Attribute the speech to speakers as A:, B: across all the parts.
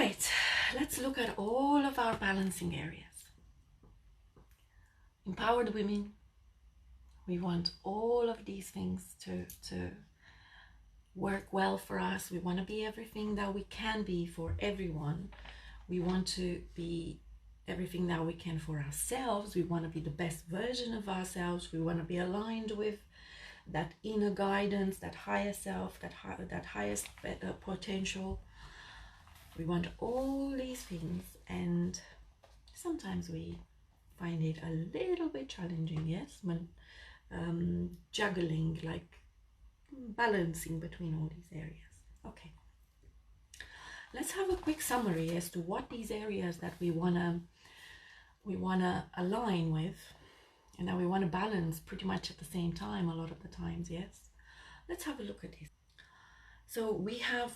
A: Right, let's look at all of our balancing areas. Empowered women, we want all of these things to work well for us. We want to be everything that we can be for everyone. We want to be everything that we can for ourselves. We want to be the best version of ourselves. We want to be aligned with that inner guidance, that higher self, that highest potential. We want all these things, and sometimes we find it a little bit challenging, yes, when juggling, like balancing between all these areas. Okay, let's have a quick summary as to what these areas that we wanna align with and that we want to balance pretty much at the same time a lot of the times. Yes, let's have a look at this. So we have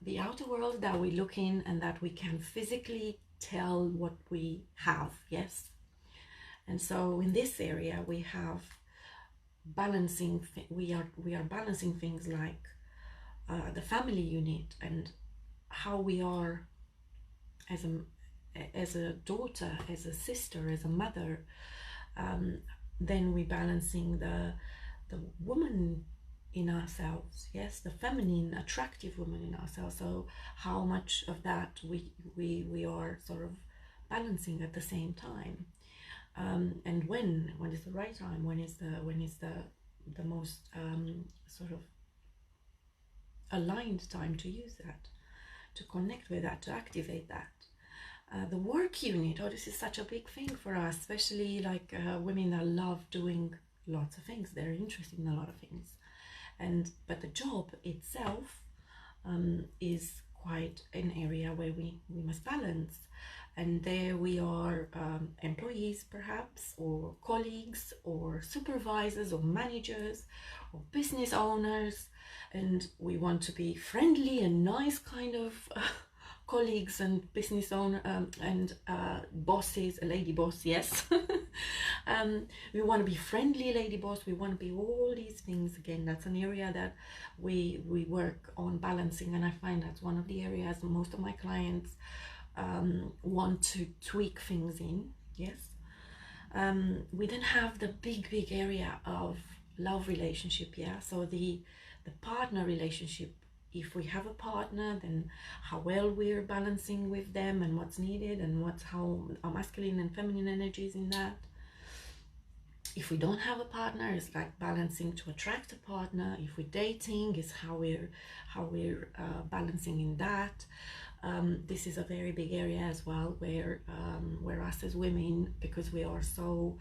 A: the outer world that we look in and that we can physically tell what we have. Yes, and so in this area we have balancing, we are balancing things like the family unit and how we are as a daughter, as a sister, as a mother. Then we're balancing the woman in ourselves, yes, the feminine, attractive woman in ourselves. So how much of that we are sort of balancing at the same time, and when is the right time, when is the most sort of aligned time to use that, to connect with that, to activate that. The work unit, oh, this is such a big thing for us, especially like women that love doing lots of things. They're interested in a lot of things, but the job itself is quite an area where we must balance. And there we are employees perhaps, or colleagues, or supervisors, or managers, or business owners, and we want to be friendly and nice kind of colleagues and business owner and bosses, a lady boss, yes. We want to be friendly lady boss, we want to be all these things. Again, that's an area that we work on balancing, and I find that's one of the areas most of my clients want to tweak things in. Yes. We then have the big area of love relationship, yeah. So the partner relationship, if we have a partner, then how well we're balancing with them and what's needed, and how our masculine and feminine energies in that. If we don't have a partner, it's like balancing to attract a partner. If we're dating, is how we're balancing in that. This is a very big area as well, where us as women, because we are so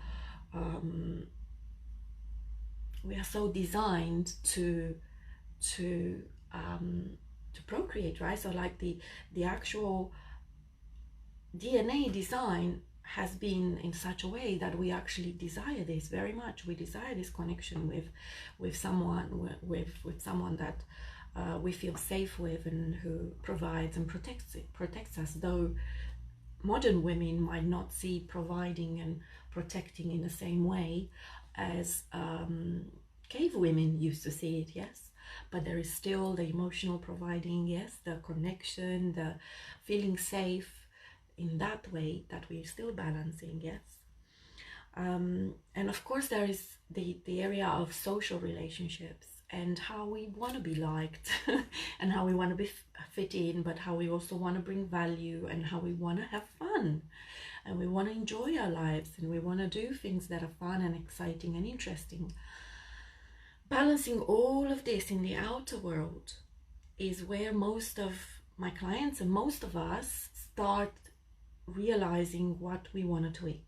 A: designed to procreate, right? So like the actual DNA design has been in such a way that we actually desire this very much. We desire this connection with someone, with someone that we feel safe with, and who provides and protects us. Though modern women might not see providing and protecting in the same way as cave women used to see it, yes. But there is still the emotional providing, yes, the connection, the feeling safe in that way that we're still balancing, yes. And of course there is the area of social relationships, and how we want to be liked and how we want to be fit in, but how we also want to bring value, and how we want to have fun, and we want to enjoy our lives, and we want to do things that are fun and exciting and interesting. Balancing all of this in the outer world is where most of my clients and most of us start realizing what we want to tweak.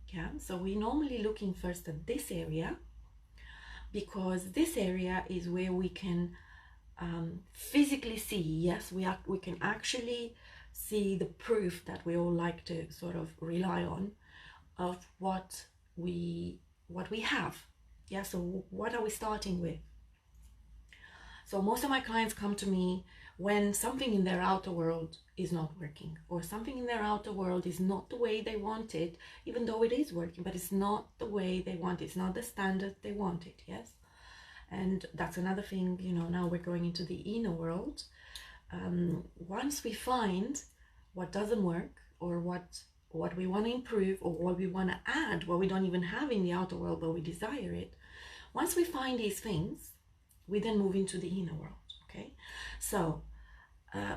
A: Yeah, so we're normally looking first at this area, because this area is where we can physically see, yes, we can actually see the proof that we all like to sort of rely on, of what we have. Yeah, so what are we starting with? So most of my clients come to me when something in their outer world is not working, or something in their outer world is not the way they want it, even though it is working, but it's not the way they want it. It's not the standard they want it, yes. And that's another thing, you know, now we're going into the inner world. once we find what doesn't work, or what we want to improve, or what we want to add, what we don't even have in the outer world but we desire it, once we find these things, we then move into the inner world. Okay, so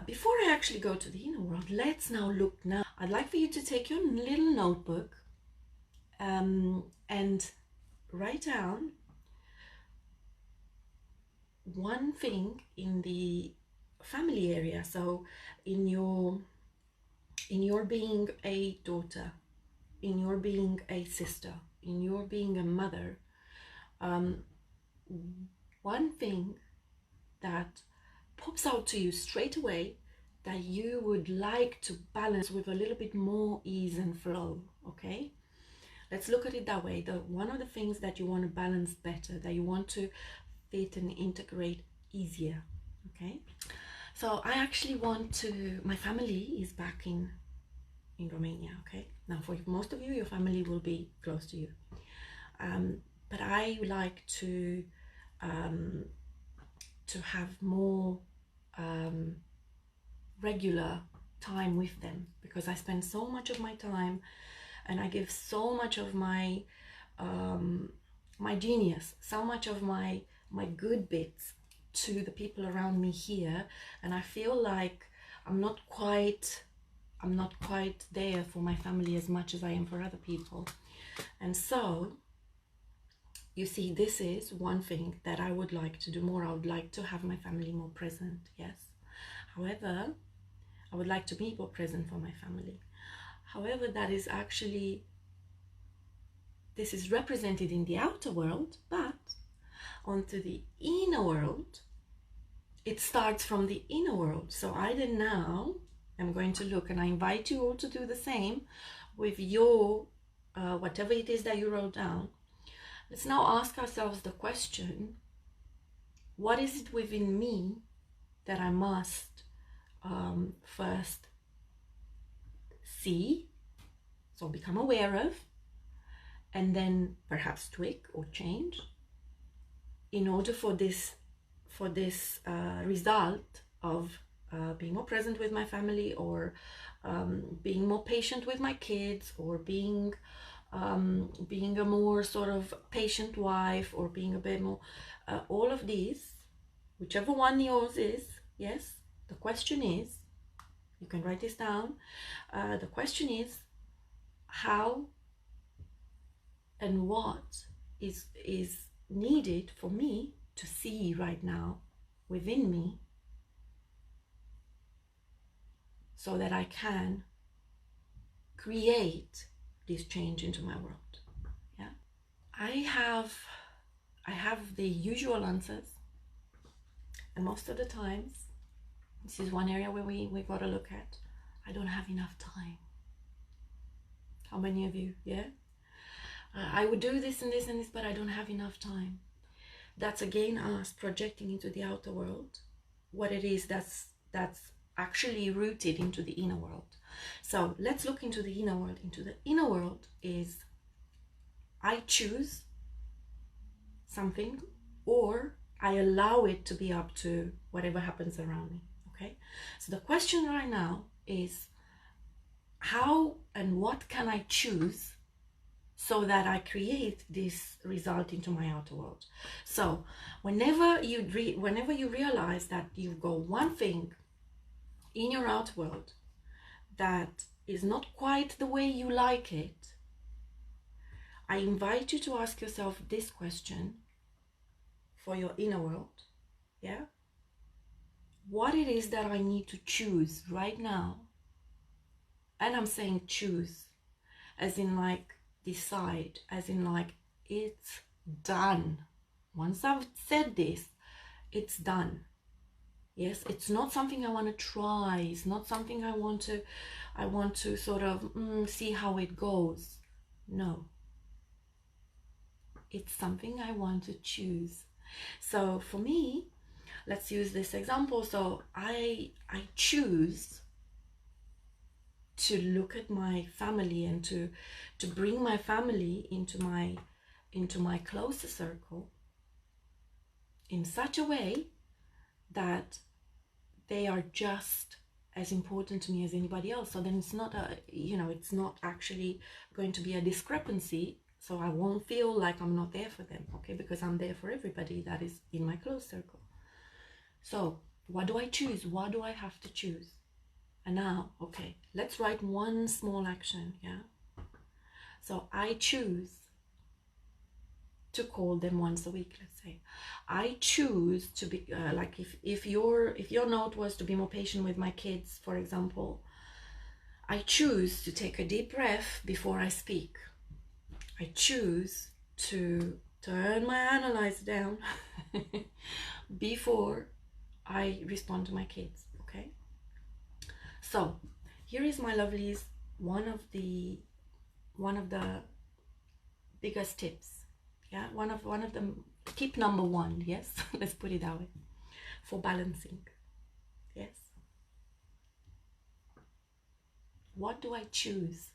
A: before I actually go to the inner world, let's now look. Now I'd like for you to take your little notebook and write down one thing in the family area. So in your being a daughter, in your being a sister, in your being a mother, one thing that pops out to you straight away that you would like to balance with a little bit more ease and flow. Okay, let's look at it that way. One of the things that you want to balance better, that you want to fit and integrate easier. Okay, so I actually want to, my family is back in Romania. Okay, now for most of you, your family will be close to you, but I like to have more regular time with them, because I spend so much of my time and I give so much of my my genius, so much of my good bits to the people around me here, and I feel like I'm not quite there for my family as much as I am for other people. And so you see, this is one thing that I would like to do more. I would like to have my family more present, yes. However, I would like to be more present for my family. However, that is actually, this is represented in the outer world, but onto the inner world, it starts from the inner world. So I then now am going to look, and I invite you all to do the same with your, whatever it is that you wrote down. Let's now ask ourselves the question, what is it within me that I must first see, so become aware of, and then perhaps tweak or change in order for this result of being more present with my family, or being more patient with my kids, or being a more sort of patient wife, or being a bit more, all of these, whichever one yours is, yes, the question is, you can write this down, the question is, how and what is needed for me to see right now within me, so that I can create this change into my world. Yeah, I have the usual answers, and most of the times, this is one area where we got to look at, I don't have enough time. How many of you? Yeah, I would do this and this and this, but I don't have enough time. That's again us projecting into the outer world what it is that's actually rooted into the inner world. So let's look into the inner world. Into the inner world is, I choose something, or I allow it to be up to whatever happens around me. Okay, so the question right now is, how and what can I choose so that I create this result into my outer world? So whenever you realize that you've got one thing in your outer world that is not quite the way you like it, I invite you to ask yourself this question for your inner world. Yeah, what it is that I need to choose right now. And I'm saying choose as in like decide, as in like it's done. Once I've said this, it's done. Yes, it's not something I want to try. It's not something I want to sort of see how it goes. No, it's something I want to choose. So for me, let's use this example. So I choose to look at my family and to bring my family into my closer circle in such a way that they are just as important to me as anybody else. So then it's not a, you know, it's not actually going to be a discrepancy. So I won't feel like I'm not there for them, okay? Because I'm there for everybody that is in my close circle. So what do I choose? What do I have to choose? And now, okay, let's write one small action, yeah? So I choose to call them once a week, let's say. I choose to be, like if your note was to be more patient with my kids, for example, I choose to take a deep breath before I speak. I choose to turn my analyzer down before I respond to my kids, okay? So here is, my lovelies, one of the biggest tips, yeah, one of them, tip number one, yes, let's put it that way, for balancing. Yes, what do I choose?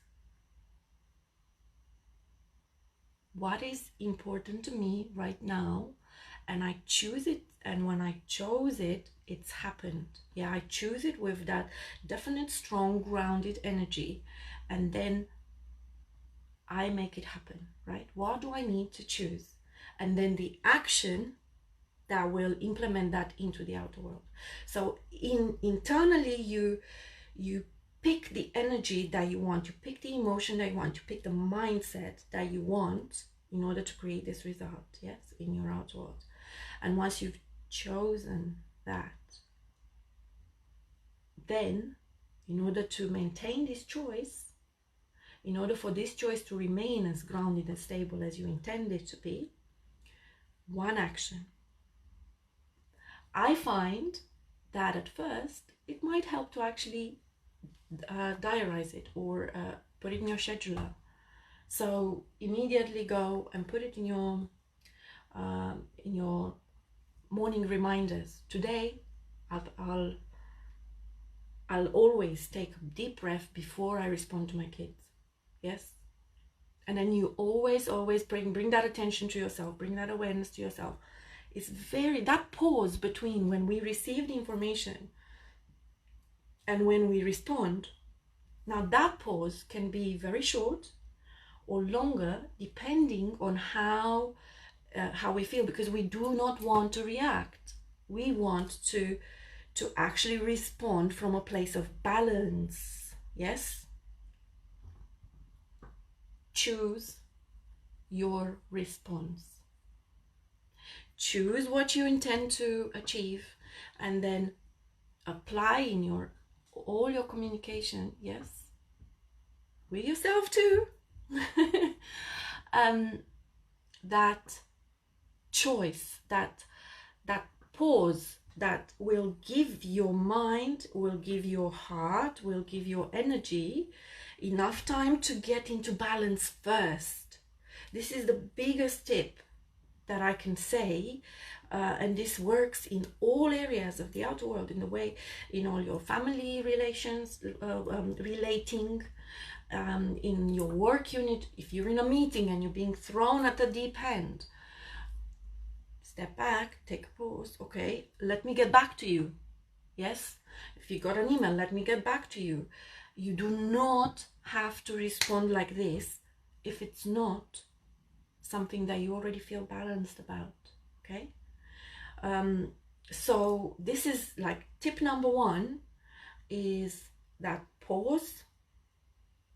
A: What is important to me right now? And I choose it, and when I chose it, it's happened. Yeah, I choose it with that definite, strong, grounded energy, and then I make it happen, right? What do I need to choose? And then the action that will implement that into the outer world. So internally, you pick the energy that you want, you pick the emotion that you want, you pick the mindset that you want in order to create this result, yes, in your outer world. And once you've chosen that, then in order to maintain this choice, in order for this choice to remain as grounded and stable as you intend it to be, one action. I find that at first it might help to actually diarize it, or put it in your scheduler. So immediately go and put it in your morning reminders. Today, I'll always take a deep breath before I respond to my kids. Yes, and then you always bring that attention to yourself, bring that awareness to yourself. It's that pause between when we receive the information and when we respond. Now that pause can be very short or longer, depending on how we feel, because we do not want to react. We want to actually respond from a place of balance. Yes? Choose your response. Choose what you intend to achieve, and then apply in all your communication, yes, with yourself too, that choice, that pause, that will give your mind, will give your heart, will give your energy enough time to get into balance first. This is the biggest tip that I can say, and this works in all areas of the outer world, in the way, in all your family relations, relating, in your work unit. If you're in a meeting and you're being thrown at the deep end, step back, take a pause. Okay, let me get back to you. Yes, if you got an email, let me get back to you. You do not have to respond like this if it's not something that you already feel balanced about. Okay, so this is like tip number one, is that pause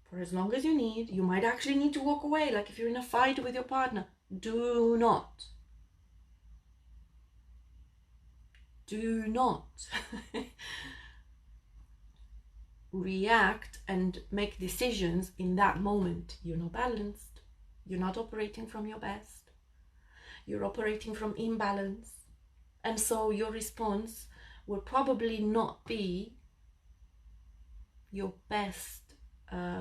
A: for as long as you need. You might actually need to walk away, like if you're in a fight with your partner. Do not react and make decisions in that moment. You're not balanced. You're not operating from your best. You're operating from imbalance. And so your response will probably not be your best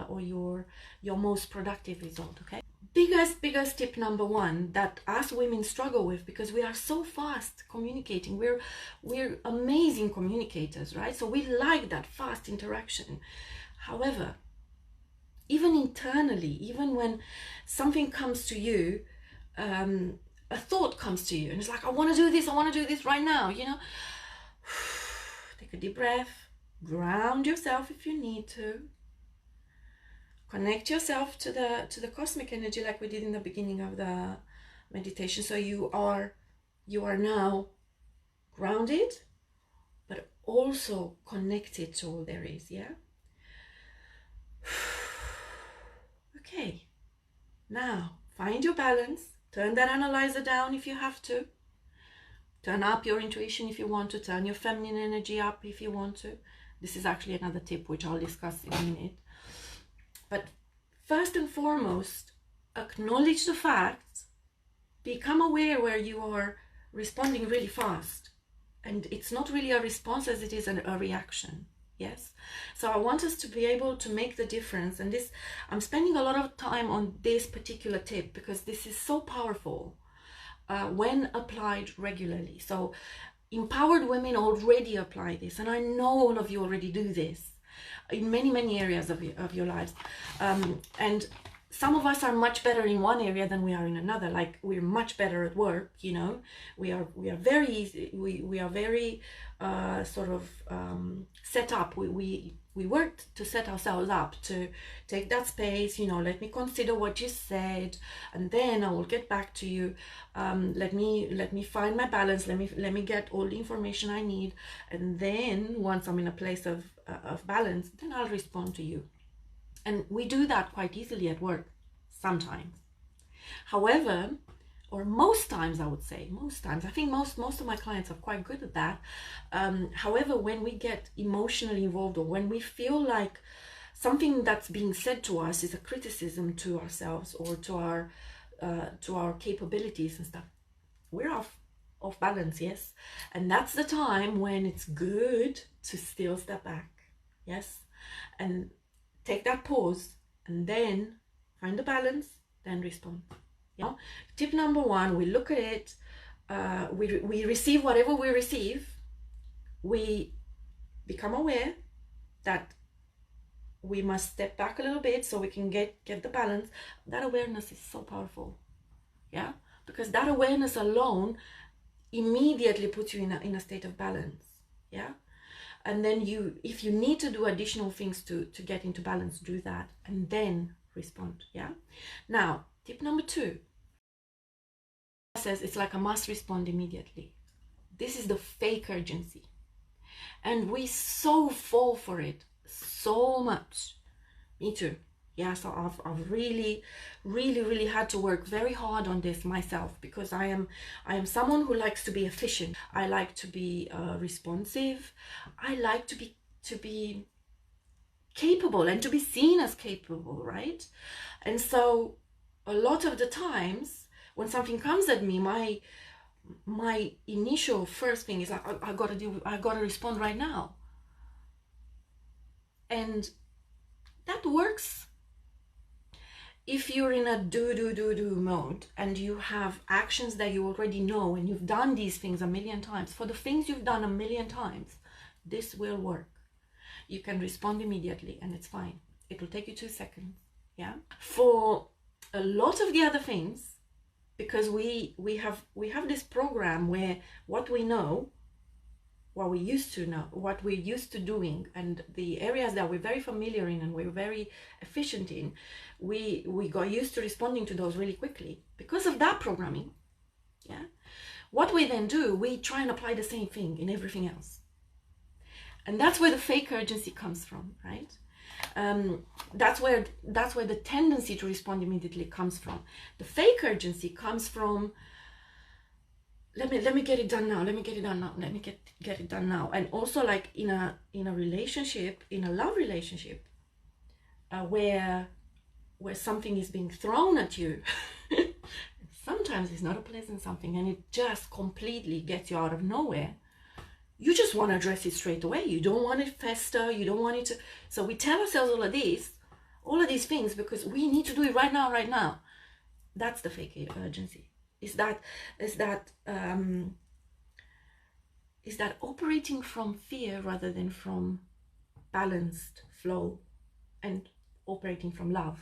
A: or your most productive result, okay? Biggest tip number one that us women struggle with, because we are so fast communicating. We're amazing communicators, right? So we like that fast interaction. However, even internally, even when something comes to you, a thought comes to you, and it's like, I want to do this right now, you know, Take a deep breath, ground yourself if you need to. Connect yourself to the cosmic energy like we did in the beginning of the meditation. So you are now grounded, but also connected to all there is, yeah? Okay, now find your balance. Turn that analyzer down if you have to. Turn up your intuition if you want to. Turn your feminine energy up if you want to. This is actually another tip which I'll discuss in a minute. But first and foremost, acknowledge the facts. Become aware where you are responding really fast. And it's not really a response as it is a reaction. Yes? So I want us to be able to make the difference. And this, I'm spending a lot of time on this particular tip because this is so powerful when applied regularly. So empowered women already apply this. And I know all of you already do this in many areas of your lives. And some of us are much better in one area than we are in another. Like we're much better at work, you know. We are very easy. We are very sort of set up. We worked to set ourselves up to take that space. You know, let me consider what you said, and then I will get back to you. Let me find my balance. Let me get all the information I need, and then once I'm in a place of balance, then I'll respond to you. And we do that quite easily at work, sometimes. However, or most times, I would say, most times, I think most of my clients are quite good at that. However, when we get emotionally involved, or when we feel like something that's being said to us is a criticism to ourselves or to our capabilities and stuff, we're off balance, yes? And that's the time when it's good to still step back, yes? And take that pause and then find the balance, then respond. You know? Tip number one, we look at it, we receive whatever we receive, we become aware that we must step back a little bit so we can get the balance. That awareness is so powerful, yeah? Because that awareness alone immediately puts you in a state of balance, yeah? And then if you need to do additional things to get into balance, do that and then respond, yeah? Now, tip number two says it's like a must respond immediately. This is the fake urgency. And we so fall for it so much. Me too. Yeah, so I've really had to work very hard on this myself, because I am someone who likes to be efficient. I like to be responsive. I like to be capable and to be seen as capable, right? And so a lot of the times when something comes at me, my initial first thing is like, I gotta respond right now. And that works if you're in a do mode and you have actions that you already know and you've done these things a million times. For the things you've done a million times, this will work. You can respond immediately and it's fine. It will take you 2 seconds, yeah? For a lot of the other things, because we have this program where what we know, what we used to know, what we're used to doing, and the areas that we're very familiar in and we're very efficient in, we got used to responding to those really quickly because of that programming, yeah? What we then do, we try and apply the same thing in everything else. And that's where the fake urgency comes from, right? That's where the tendency to respond immediately comes from. The fake urgency comes from, let me get it done now. Let me get it done now. Let me get it done now. And also, like in a relationship, in a love relationship, where something is being thrown at you, sometimes it's not a pleasant something, and it just completely gets you out of nowhere. You just want to address it straight away. You don't want it to fester. You don't want it to. So we tell ourselves all of these things because we need to do it right now. That's the fake urgency. Is that operating from fear rather than from balanced flow and operating from love.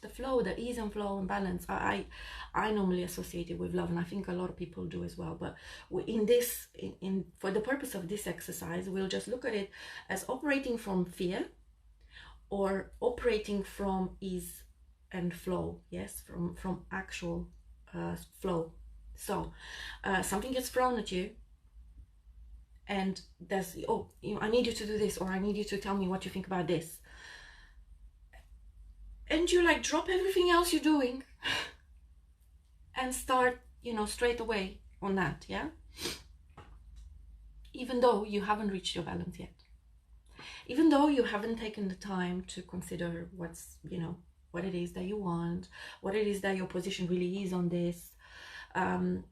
A: the flow, the ease and flow and balance, I normally associate it with love, and I think a lot of people do as well. But for the purpose of this exercise, we'll just look at it as operating from fear or operating from ease and flow. Yes, from actual flow. So something gets thrown at you, and there's, oh, I need you to do this, or I need you to tell me what you think about this. And you like drop everything else you're doing and start, straight away on that, yeah? Even though you haven't reached your balance yet. Even though you haven't taken the time to consider what's, what it is that you want, what it is that your position really is on this. And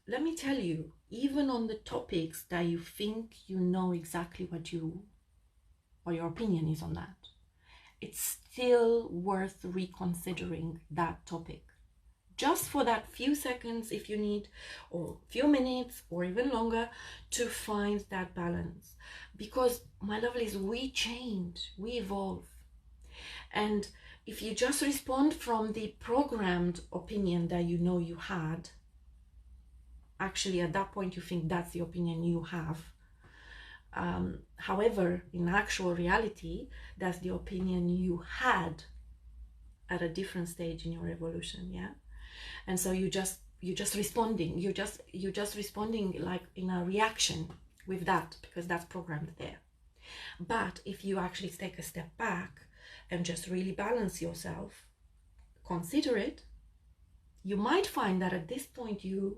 A: let me tell you, even on the topics that you think you know exactly what your opinion is on that, it's still worth reconsidering that topic. Just for that few seconds, if you need, or few minutes, or even longer, to find that balance. Because, my lovelies, we change, we evolve. And if you just respond from the programmed opinion that you had, actually at that point you think that's the opinion you have. However, in actual reality, that's the opinion you had at a different stage in your evolution, yeah? And so you're just responding, you're just responding like in a reaction with that, because that's programmed there. But if you actually take a step back and just really balance yourself, consider it, you might find that at this point you,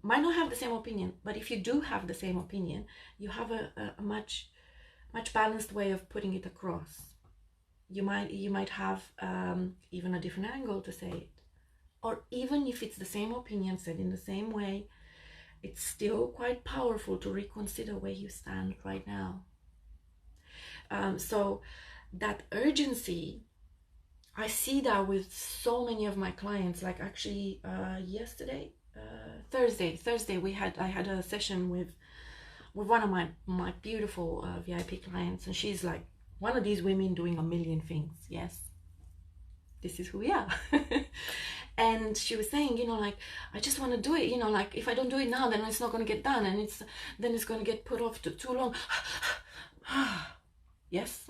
A: might not have the same opinion, but if you do have the same opinion, you have a much balanced way of putting it across. You might have even a different angle to say it, or even if it's the same opinion said in the same way, it's still quite powerful to reconsider where you stand right now. So that urgency, I see that with so many of my clients. Like actually Thursday I had a session with one of my beautiful VIP clients, and she's like one of these women doing a million things. Yes, this is who we are. And she was saying, like, I just want to do it, like if I don't do it now, then it's not going to get done, and it's going to get put off too long. Yes.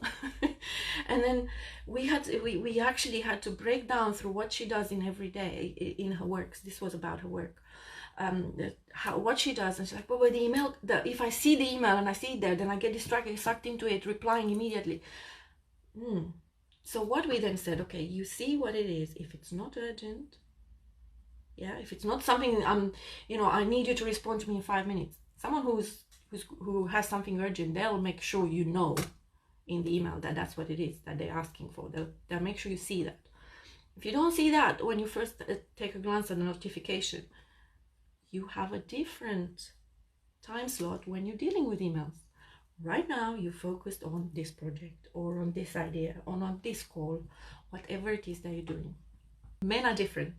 A: And then we actually had to break down through what she does in every day in her works. This was about her work, what she does. And she's like, well, with the email, if I see the email and I see it there, then I get distracted, sucked into it, replying immediately. So what we then said, okay, you see what it is. If it's not urgent, yeah, if it's not something I need you to respond to me in 5 minutes. Someone who has something urgent, they'll make sure in the email that's what it is that they're asking for. They'll make sure you see that. If you don't see that when you first take a glance at the notification, you have a different time slot when you're dealing with emails. Right now, you focused on this project or on this idea or on this call, whatever it is that you're doing. Men are different.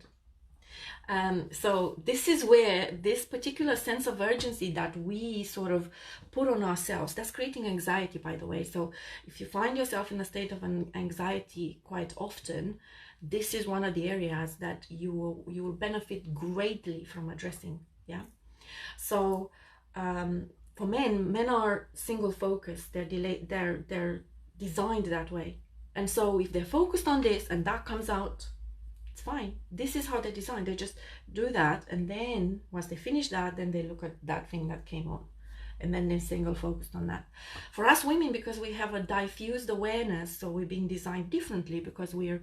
A: So this is where this particular sense of urgency that we sort of put on ourselves, that's creating anxiety, by the way. So if you find yourself in a state of anxiety quite often, this is one of the areas that you will benefit greatly from addressing. Yeah. So for men are single focused. They're designed that way. And so if they're focused on this and that comes out, it's fine. This is how they're designed. They just do that, and then once they finish that, then they look at that thing that came on, and then they're single focused on that. For us women, because we have a diffused awareness, so we're being designed differently, because we're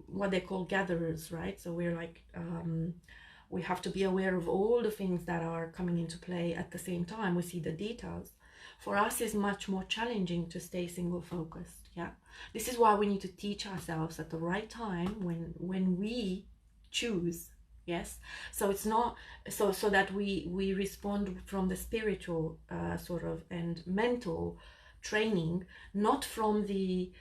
A: what they call gatherers, right? So we're like we have to be aware of all the things that are coming into play at the same time. We see the details. For us, it's much more challenging to stay single focused. Yeah, this is why we need to teach ourselves at the right time when we choose. Yes, so it's not so that we respond from the spiritual sort of and mental training, not from the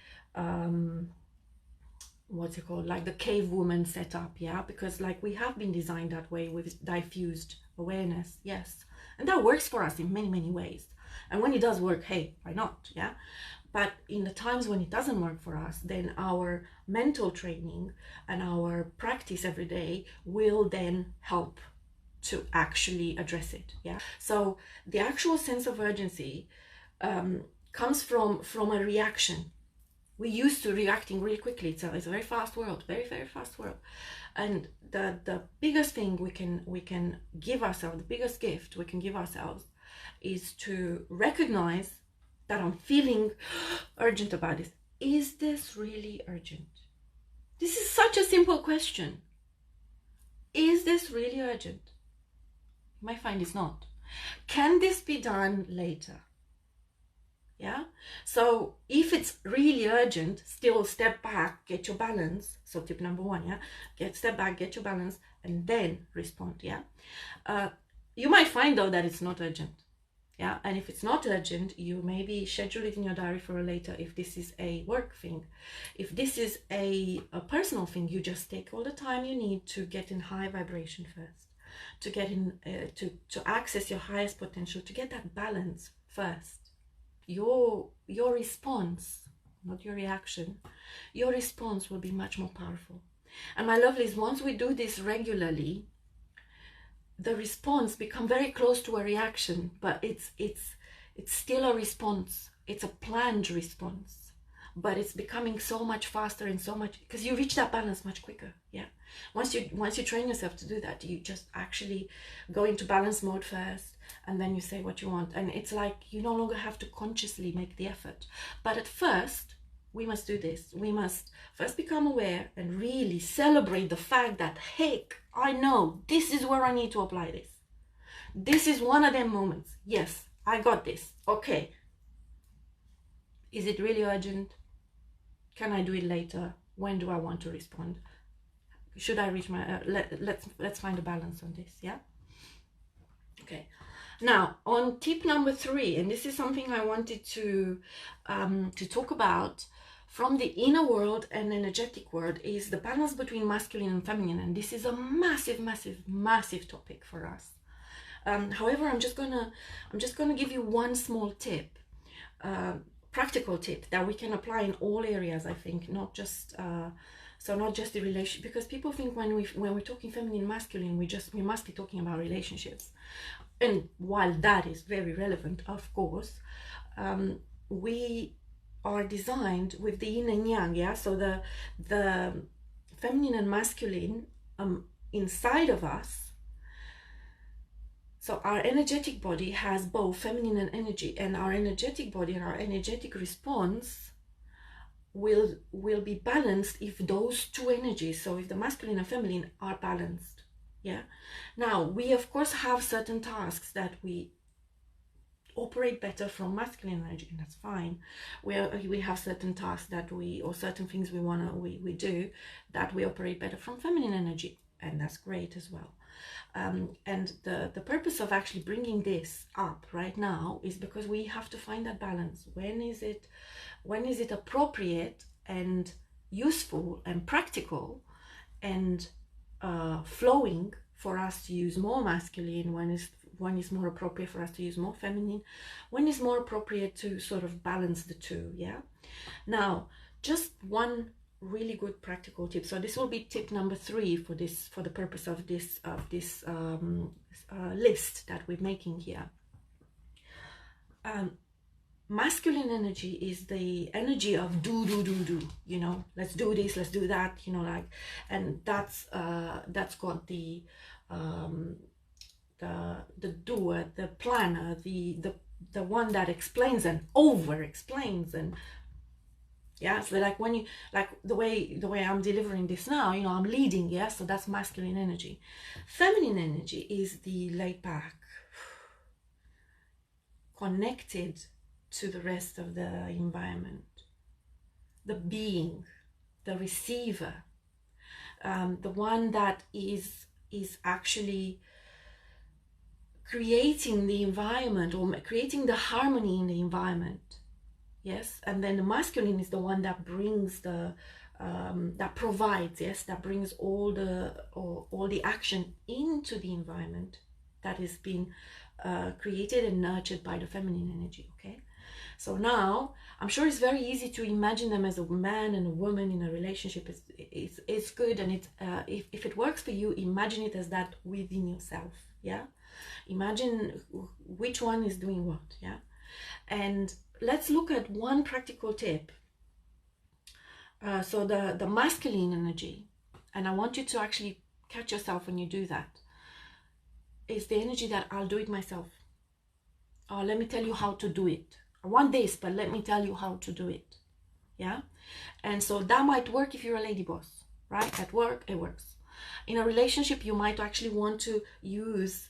A: what's it called, like the cave woman setup. Yeah, because like we have been designed that way with diffused awareness. Yes, and that works for us in many ways. And when it does work, hey, why not? Yeah. But in the times when it doesn't work for us, then our mental training and our practice every day will then help to actually address it. Yeah. So the actual sense of urgency comes from a reaction. We're used to reacting really quickly. It's a very fast world, very, very fast world. And the biggest thing we can give ourselves, the biggest gift we can give ourselves, is to recognize that I'm feeling urgent about this. Is this really urgent? This is such a simple question. Is this really urgent? You might find it's not. Can this be done later? Yeah. So if it's really urgent, still step back, get your balance. So tip number 1, yeah, step back, get your balance, and then respond. Yeah. You might find though that it's not urgent. Yeah. And if it's not urgent, you maybe schedule it in your diary for later. If this is a work thing, if this is a personal thing, you just take all the time you need to get in high vibration first, to get in, to access your highest potential, to get that balance first. Your response, not your reaction, your response will be much more powerful. And my lovelies, once we do this regularly, the response become very close to a reaction, but it's still a response. It's a planned response, but it's becoming so much faster and so much, because you reach that balance much quicker. Yeah. Once you train yourself to do that, you just actually go into balance mode first, and then you say what you want. And it's like you no longer have to consciously make the effort. But at first, we must do this. We must first become aware and really celebrate the fact that, hey, I know this is where I need to apply this. This is one of them moments. Yes, I got this. Okay. Is it really urgent? Can I do it later? When do I want to respond? Should I reach my let's find a balance on this. Yeah. Okay. Now on tip number 3, and this is something I wanted to talk about from the inner world and energetic world, is the balance between masculine and feminine. And this is a massive, massive, massive topic for us. However, I'm just gonna give you one small tip, practical tip that we can apply in all areas. I think not just not just the relationship, because people think when we're talking feminine, masculine, we must be talking about relationships. And while that is very relevant, of course, we are designed with the yin and yang. Yeah. So the feminine and masculine inside of us. So our energetic body has both feminine and energy, and our energetic body and our energetic response will be balanced if those two energies, so if the masculine and feminine, are balanced. Yeah. Now we of course have certain tasks that we operate better from masculine energy, and that's fine. We have certain tasks that or certain things we do that we operate better from feminine energy, and that's great as well. And the purpose of actually bringing this up right now is because we have to find that balance. When is it appropriate and useful and practical and flowing for us to use more masculine? When is more appropriate for us to use more feminine? When is more appropriate to sort of balance the two? Yeah. Now, just one really good practical tip. So this will be tip number 3 for the purpose of this list that we're making here. Masculine energy is the energy of do, you know, let's do this, let's do that, you know, like, and that's got the doer, the planner, the one that explains and over explains. And yeah, so like when you, like the way I'm delivering this now, you know, I'm leading. Yeah, so that's masculine energy. Feminine energy is the laid back, connected to the rest of the environment, the being, the receiver, the one that is actually creating the environment or creating the harmony in the environment. Yes. And then the masculine is the one that brings that provides, yes, that brings all the action into the environment that is being created and nurtured by the feminine energy. Okay. So now I'm sure it's very easy to imagine them as a man and a woman in a relationship. It's good, and it's if it works for you, imagine it as that within yourself. Yeah, imagine which one is doing what. Yeah, and let's look at one practical tip. So the masculine energy, and I want you to actually catch yourself when you do that, is the energy that I'll do it myself. Or let me tell you how to do it. I want this, but let me tell you how to do it. Yeah. And so that might work if you're a lady boss, right? At work, it works. In a relationship, you might actually want to use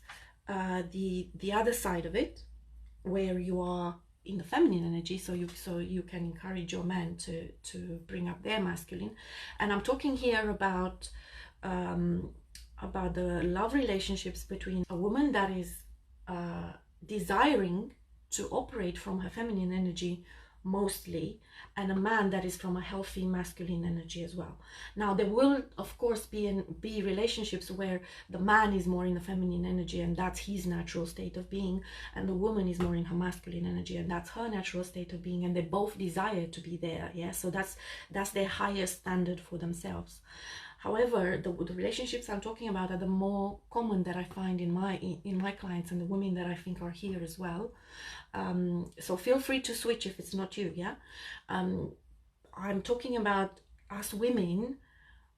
A: the other side of it, where you are in the feminine energy, so you can encourage your man to bring up their masculine. And I'm talking here about the love relationships between a woman that is desiring to operate from her feminine energy mostly, and a man that is from a healthy masculine energy as well. Now there will of course be relationships where the man is more in the feminine energy and that's his natural state of being, and the woman is more in her masculine energy and that's her natural state of being, and they both desire to be there. Yeah, so that's their highest standard for themselves. However, the relationships I'm talking about are the more common that I find in my clients and the women that I think are here as well. So feel free to switch if it's not you. Yeah, I'm talking about us women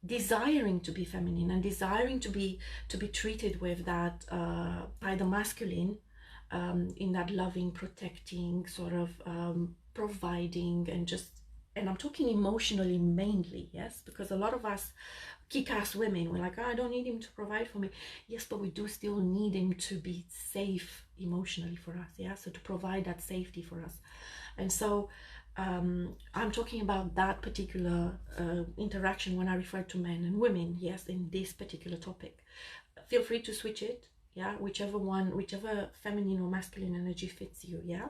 A: desiring to be feminine and desiring to be treated with that by the masculine, in that loving, protecting, sort of providing, and I'm talking emotionally mainly. Yes, because a lot of us kick-ass women, we're like, oh, I don't need him to provide for me. Yes, but we do still need him to be safe emotionally for us. Yeah, so to provide that safety for us. And so I'm talking about that particular interaction when I refer to men and women. Yes, in this particular topic, feel free to switch it. Yeah, whichever feminine or masculine energy fits you. Yeah.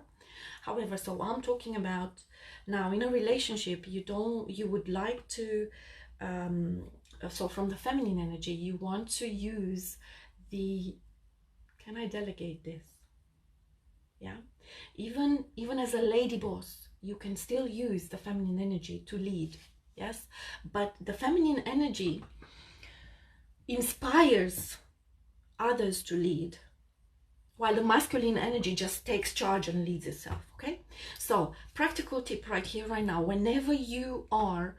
A: However, so I'm talking about now in a relationship, you would like to so from the feminine energy, you want to use can I delegate this? Yeah, even as a lady boss, you can still use the feminine energy to lead. Yes, but the feminine energy inspires others to lead, while the masculine energy just takes charge and leads itself. Okay, so practical tip right here, right now, whenever you are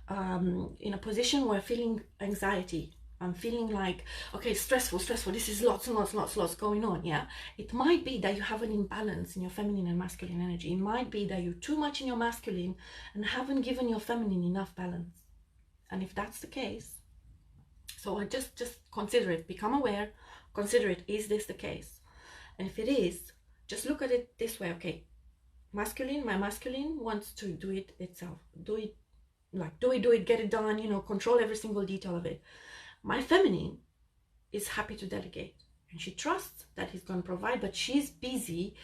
A: in a position where feeling anxiety, I'm feeling like, okay, stressful, this is lots and lots going on. Yeah, it might be that you have an imbalance in your feminine and masculine energy. It might be that you're too much in your masculine and haven't given your feminine enough balance. And if that's the case, so just consider it, become aware, consider it, is this the case? And if it is, just look at it this way. Okay, my masculine wants to do it itself, do it, get it done, control every single detail of it. My feminine is happy to delegate, and she trusts that he's going to provide, but she's busy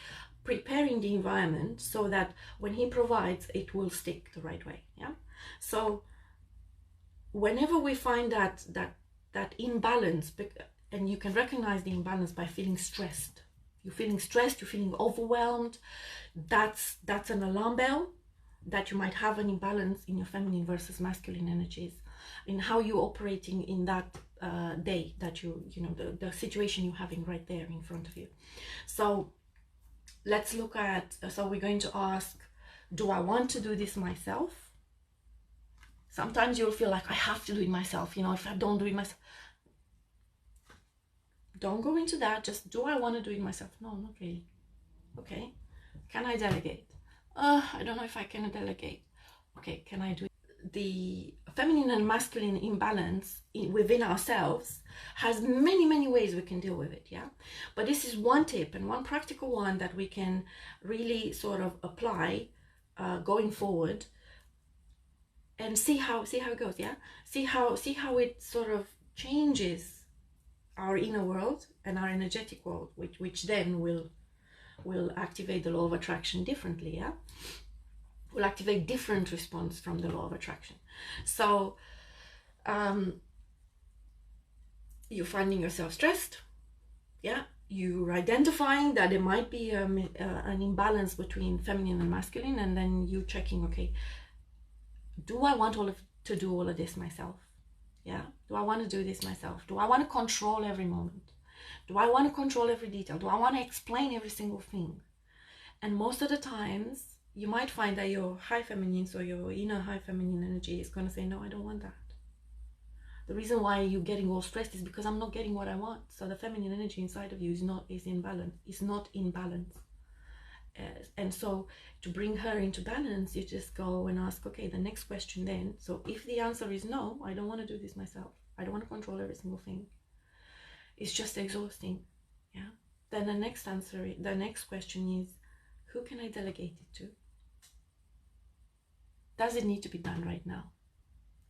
A: preparing the environment so that when he provides, it will stick the right way. Yeah. So whenever we find that imbalance, and you can recognize the imbalance by feeling stressed. You're feeling stressed, you're feeling overwhelmed. That's an alarm bell that you might have an imbalance in your feminine versus masculine energies, in how you're operating in that day that the situation you're having right there in front of you. So let's look at, so we're going to ask, do I want to do this myself? Sometimes you'll feel like I have to do it myself. If I don't do it myself, don't go into that. Just, do I want to do it myself? No, not really. Okay, can I delegate? I don't know if I can delegate. Okay, can I do it? The feminine and masculine imbalance within ourselves has many ways we can deal with it. Yeah, but this is one tip, and one practical one that we can really sort of apply going forward, and see how it goes. Yeah, see how it sort of changes our inner world and our energetic world, which then will activate the law of attraction differently. Yeah, will activate different response from the law of attraction. So you're finding yourself stressed. Yeah, you're identifying that there might be an imbalance between feminine and masculine, and then you checking, okay, do I want to do all of this myself? Yeah, do I want to do this myself? Do I want to control every moment? Do I want to control every detail? Do I want to explain every single thing? And most of the times you might find that your high feminine, so your inner high feminine energy, is going to say, no, I don't want that. The reason why you're getting all stressed is because I'm not getting what I want. So the feminine energy inside of you is not in balance. And so to bring her into balance, you just go and ask, okay, the next question then. So if the answer is no, I don't want to do this myself, I don't want to control every single thing, it's just exhausting, yeah, then the next question is, who can I delegate it to? Does it need to be done right now,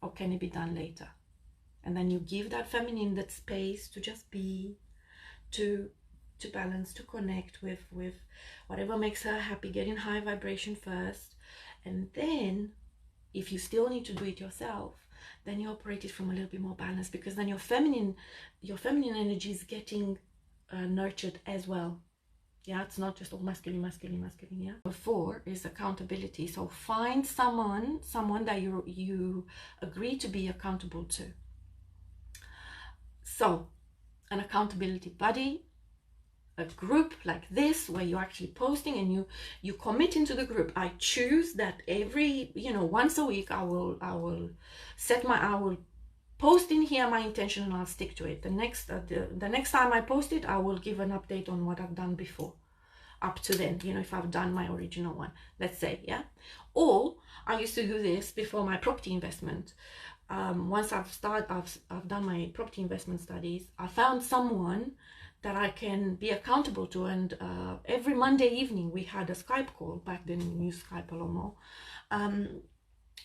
A: or can it be done later? And then you give that feminine that space to just be, to balance, to connect with whatever makes her happy, get in high vibration first. And then if you still need to do it yourself, then you operate it from a little bit more balance, because then your feminine energy is getting nurtured as well. Yeah, it's not just all masculine. Yeah. Number 4 is accountability. So find someone that you agree to be accountable to. So an accountability buddy, a group like this where you're actually posting and you commit into the group. I choose that every, once a week I will post in here my intention, and I'll stick to it. The next time I post it, I will give an update on what I've done before, up to then, if I've done my original one, let's say, yeah. Or I used to do this before my property investment. Once I've done my property investment studies, I found someone that I can be accountable to, and every Monday evening we had a Skype call. Back then we used Skype a lot more.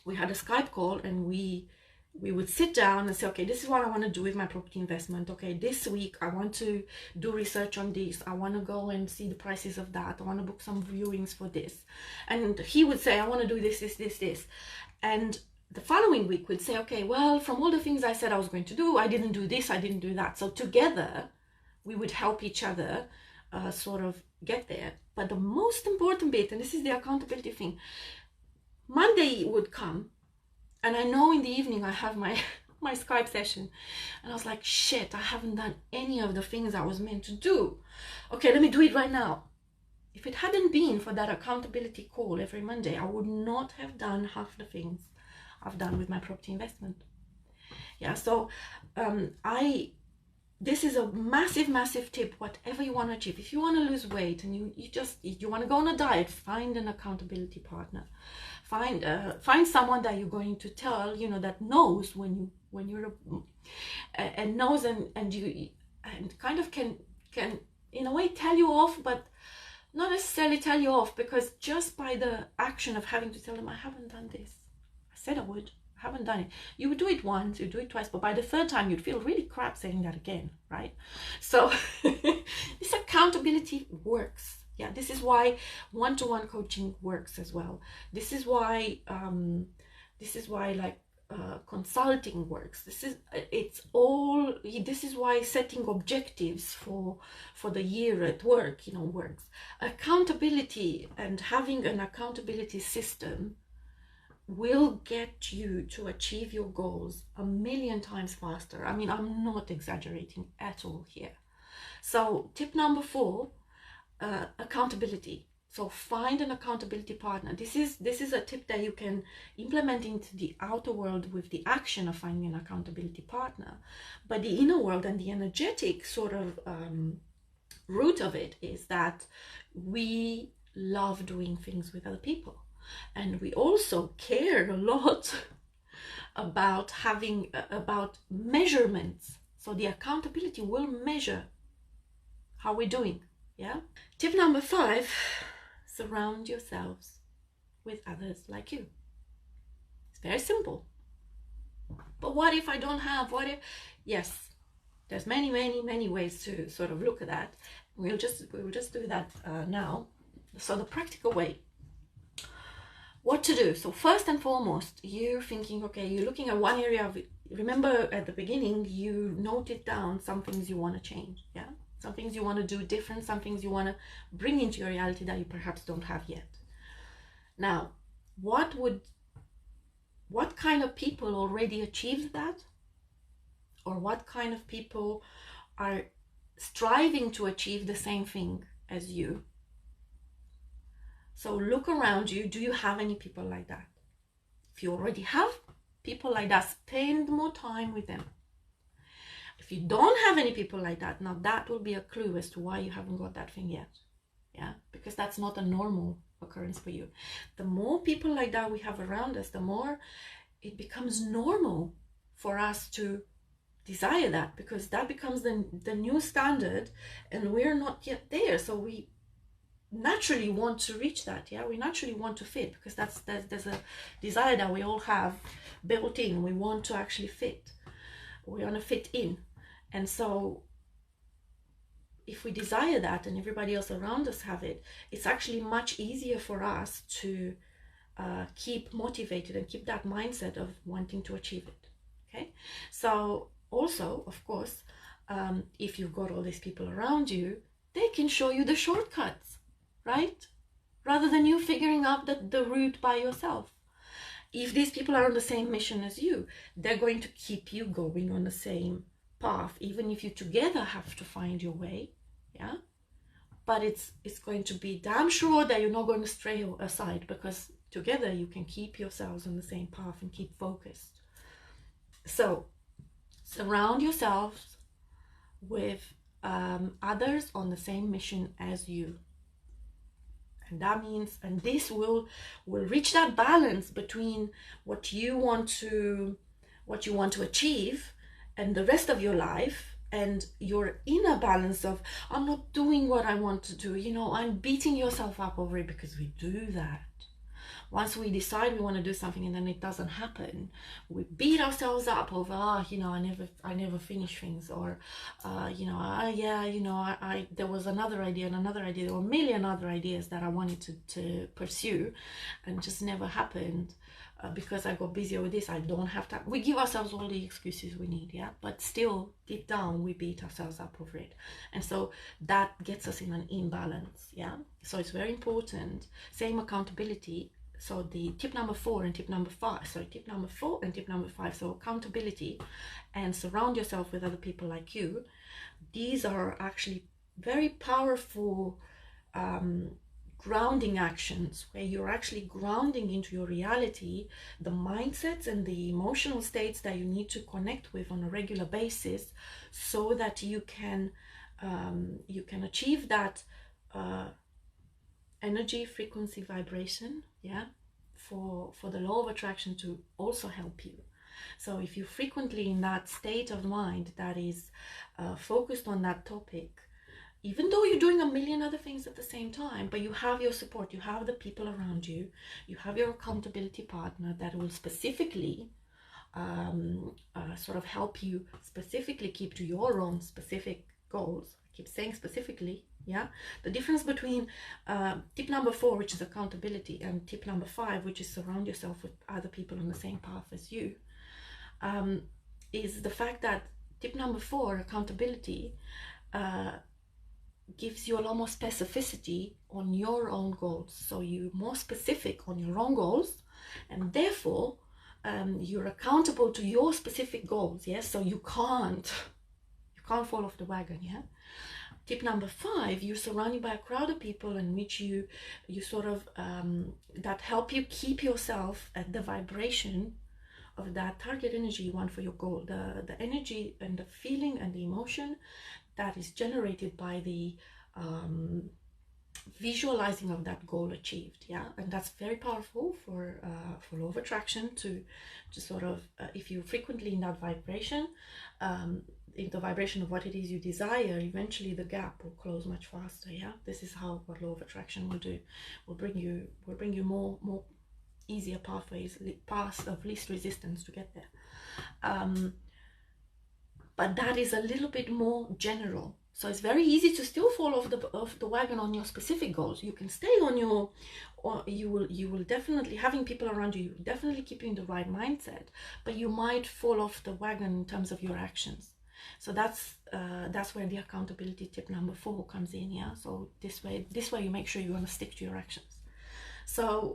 A: We had a Skype call, and we would sit down and say, okay, this is what I want to do with my property investment. Okay, this week I want to do research on this, I want to go and see the prices of that, I want to book some viewings for this. And he would say, I want to do this, and the following week we'd say, okay, well, from all the things I said I was going to do, I didn't do this, I didn't do that. So together we would help each other sort of get there. But the most important bit, and this is the accountability thing, Monday would come, and I know in the evening I have my Skype session, and I was like, shit, I haven't done any of the things I was meant to do. Okay, let me do it right now. If it hadn't been for that accountability call every Monday, I would not have done half the things I've done with my property investment. Yeah, so this is a massive tip. Whatever you want to achieve, if you want to lose weight and you want to go on a diet, find an accountability partner. Find someone that you're going to tell, that knows when you're and knows and you and kind of can in a way tell you off, but not necessarily tell you off, because just by the action of having to tell them, I haven't done this, I said I would, I haven't done it. You would do it once, you do it twice, but by the third time you'd feel really crap saying that again, right? So this accountability works. Yeah, this is why one-to-one coaching works as well. This is why consulting works. This is why setting objectives for the year at work, works. Accountability and having an accountability system will get you to achieve your goals 1,000,000 times faster. I mean, I'm not exaggerating at all here. So tip number 4, accountability. So find an accountability partner. This is a tip that you can implement into the outer world with the action of finding an accountability partner, but the inner world and the energetic sort of root of it is that we love doing things with other people, and we also care a lot about about measurements. So the accountability will measure how we're doing. Yeah. Tip number 5, surround yourselves with others like you. It's very simple. But what if I don't have, yes, there's many ways to sort of look at that. We will just do that now. So the practical way, what to do. So first and foremost, you're thinking, okay, you're looking at one area of it. Remember at the beginning, you noted down some things you want to change. Yeah. some things you want to do different, some things you want to bring into your reality that you perhaps don't have yet. Now, what kind of people already achieved that? Or what kind of people are striving to achieve the same thing as you? So look around you. Do you have any people like that? If you already have people like that, spend more time with them. If you don't have any people like that, now that will be a clue as to why you haven't got that thing yet. Yeah, because that's not a normal occurrence for you. The more people like that we have around us, the more it becomes normal for us to desire that, because that becomes the new standard, and we're not yet there. So we naturally want to reach that. Yeah, we naturally want to fit, because there's a desire that we all have built in. We want to actually fit. We want to fit in. And so if we desire that and everybody else around us have it, it's actually much easier for us to keep motivated and keep that mindset of wanting to achieve it. Okay, so also, of course, if you've got all these people around you, they can show you the shortcuts, right? Rather than you figuring out the route by yourself. If these people are on the same mission as you, they're going to keep you going on the same path, even if you together have to find your way. Yeah, but it's going to be damn sure that you're not going to stray aside, because together you can keep yourselves on the same path and keep focused. So surround yourselves with others on the same mission as you. And that means, and this will reach that balance between what you want to achieve and the rest of your life, and your inner balance of, I'm not doing what I want to do, you know, I'm beating yourself up over it, because we do that. Once we decide we want to do something and then it doesn't happen, we beat ourselves up over, you know, I never finish things, or there was another idea and another idea. There were a million other ideas that I wanted to pursue, and just never happened because I got busy with this. I don't have time. We give ourselves all the excuses we need, yeah, but still deep down we beat ourselves up over it, and so that gets us in an imbalance. Yeah, so it's very important. Same accountability. So the tip number 4 and tip number 5, tip number 4 and tip number 5, so accountability and surround yourself with other people like you. These are actually very powerful grounding actions, where you're actually grounding into your reality the mindsets and the emotional states that you need to connect with on a regular basis, so that you can achieve that energy, frequency, vibration, yeah, for the law of attraction to also help you. So if you're frequently in that state of mind that is focused on that topic, even though you're doing a million other things at the same time, but you have your support, you have the people around you, you have your accountability partner that will specifically sort of help you specifically keep to your own specific goals. I keep saying specifically. Yeah, the difference between tip number 4, which is accountability, and tip number 5, which is surround yourself with other people on the same path as you, is the fact that tip number 4, accountability, gives you a lot more specificity on your own goals. So you're more specific on your own goals, and therefore you're accountable to your specific goals. Yes, so you can't fall off the wagon. Yeah. Tip number 5, you're surrounded by a crowd of people in which you sort of that help you keep yourself at the vibration of that target energy you want for your goal, the energy and the feeling and the emotion that is generated by the visualizing of that goal achieved. Yeah, and that's very powerful for law of attraction to sort of if you're frequently in that vibration, in the vibration of what it is you desire, eventually the gap will close much faster. Yeah, this is how what law of attraction will do. Will bring you more easier pathways, paths of least resistance to get there. But that is a little bit more general. So it's very easy to still fall off the wagon on your specific goals. You can stay on your, or you will definitely, having people around you, definitely keep you in the right mindset, but you might fall off the wagon in terms of your actions. So that's where the accountability tip number 4 comes in. Yeah, so this way you make sure you're going to stick to your actions. So